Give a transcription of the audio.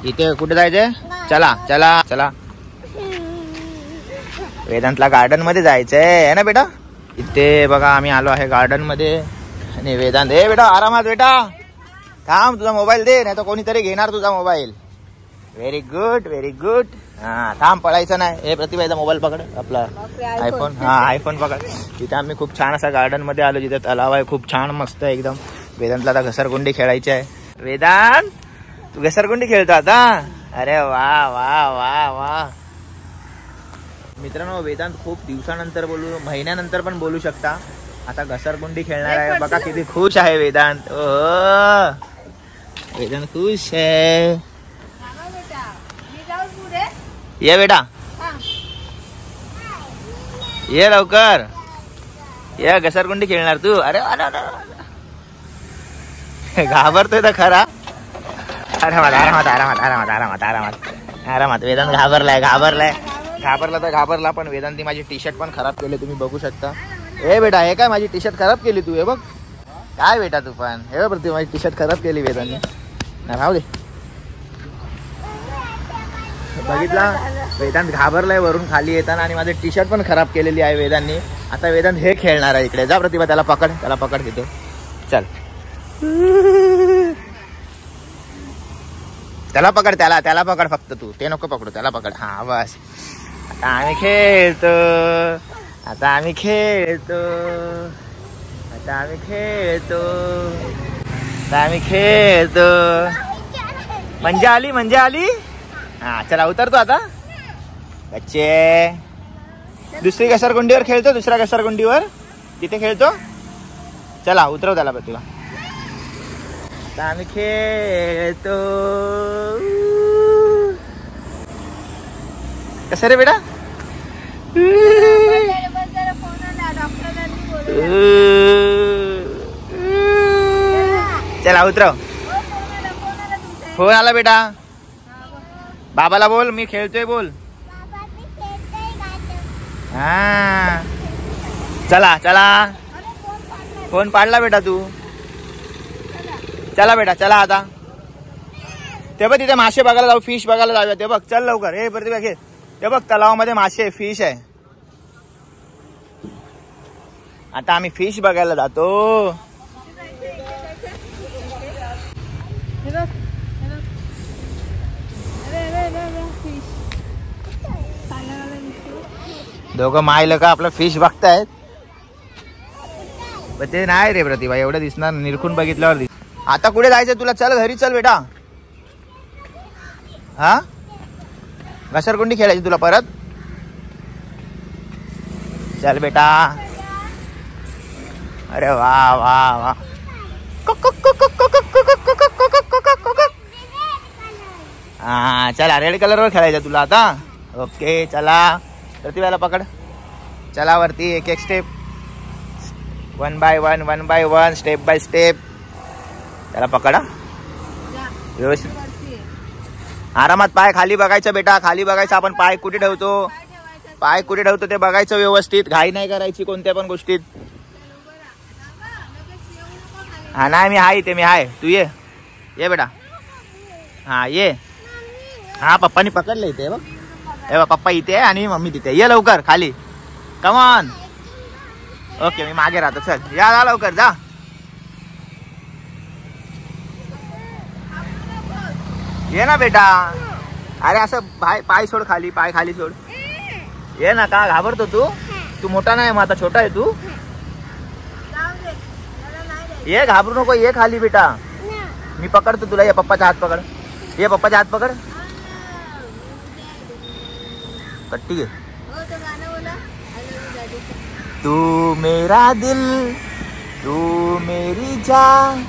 इथे कुठे जायचंय? चला चला चला, वेदांतला गार्डन मध्ये जायचंय आहे ना बेटा. इथे बघा आम्ही आलो आहे गार्डन मध्ये आणि वेदांत, ए बेटा आरामात बेटा, थांब तुझा मोबाईल दे, नाही तर कोणीतरी घेणार तुझा mobile. Very good very good. हा थांब, पळायचं नाही. हे प्रतिभाचा मोबाईल पकड, आपला आयफोन. हा आयफोन पकड. इथे आम्ही खूप छान असा गार्डन मध्ये आलो, जिथे तलाव आहे खूप छान मस्त आहे एकदम. वेदांतला आता घसरगुंडी खेळायची आहे. वेदांत तू घसरगुंडी खेळतो आता? अरे वा वा वा वा. मित्रांनो वेदांत खूप दिवसानंतर बोलू, महिन्यानंतर पण बोलू शकता, आता घसरगुंडी खेळणार आहे. बघा किती खुश आहे वेदांत. ओह वेदांत खुश आहे. ये बेटा ये लवकर, ये घसरगुंडी खेळणार तू. अरे घाबरतोय तर खरा. आरामात आरामात आरामात आरामात आरामात आरामात आरामात. वेदांत घाबरलाय घाबरला तर घाबरला, पण वेदांती माझी टी शर्ट पण खराब केली, तुम्ही बघू शकता. ए बेटा हे काय, माझी टी शर्ट खराब केली तू. हे बघ काय बेटा तू पण, हे बघ माझी टी शर्ट खराब केली वेदांनी. राहू दे. बघितला वेदांत घाबरलाय वरून खाली येताना, आणि माझे टी शर्ट पण खराब केलेली आहे वेदांनी. आता वेदांत हे खेळणार आहे. इकडे जा प्रतिभा, त्याला पकड तिथे. चल त्याला पकड फक्त तू, ते नको पकडू, त्याला पकड. हा बस. आता आम्ही खेळतो. मजा आली. हा चला उतरतो आता. बच्चे दुसरी घसरगुंडीवर खेळतो, दुसऱ्या घसरगुंडीवर तिथे खेळतो. चला उतरव त्याला प्रतिभा. आता आम्ही खेळतो. कसं रे बेटा? चला उतरव. फोन आला बेटा. बाबाला बोल मी खेळतोय बोल. हा चला चला. फोन पाडला बेटा तू. चला बेटा चला आता. ते बघ तिथे मासे बघायला जाऊ, फिश बघायला जाऊया. ते बघ चल लवकर. हे प्रतिभा घे. ते बघ तलावामध्ये मासे, फिश आहे. आता आम्ही फिश बघायला जातो. दोघं मायलं का आपलं फिश बघतायत. पण ते नाही रे प्रतिभा, एवढं दिसणार, निरखून बघितल्यावर. आता कुठे जायचं तुला? चल घरी चल बेटा. हा घसरगुंडी खेळायची तुला परत. चल बेटा. अरे वा वा वा. हा चला रेड कलरवर खेळायचं तुला आता. ओके चला. प्रतिभाला पकड. चला वरती एक एक step, 1 by 1 step by step. त्याला पकडा व्यवस्थित. आरामात. पाय खाली बघायचं बेटा, खाली बघायचं. आपण पाय कुठे ठेवतो ते बघायचं व्यवस्थित. घाई नाही करायची कोणत्या पण गोष्टीत. हा नाही मी आहे तू ये बेटा. हा ये. हा पप्पानी पकडलं इथे बघ. हे बघ पप्पा इथे आहे आणि मम्मी तिथे. ये लवकर खाली. Come on. ओके मी मागे राहतो. चल या लवकर जा. ये ना बेटा. अरे असं पाय सोड खाली, पाय खाली सोड. ये ना. का घाबरतो तू मोठा नाही मग आता छोटा आहे तू. ये घाबरू नको, ये खाली बेटा. मी पकडतो तुला. ये पप्पाचा हात पकड. ये पप्पाचा हात पकड. कट्टी घे. तू मेरा दिल, तू मेरी जान,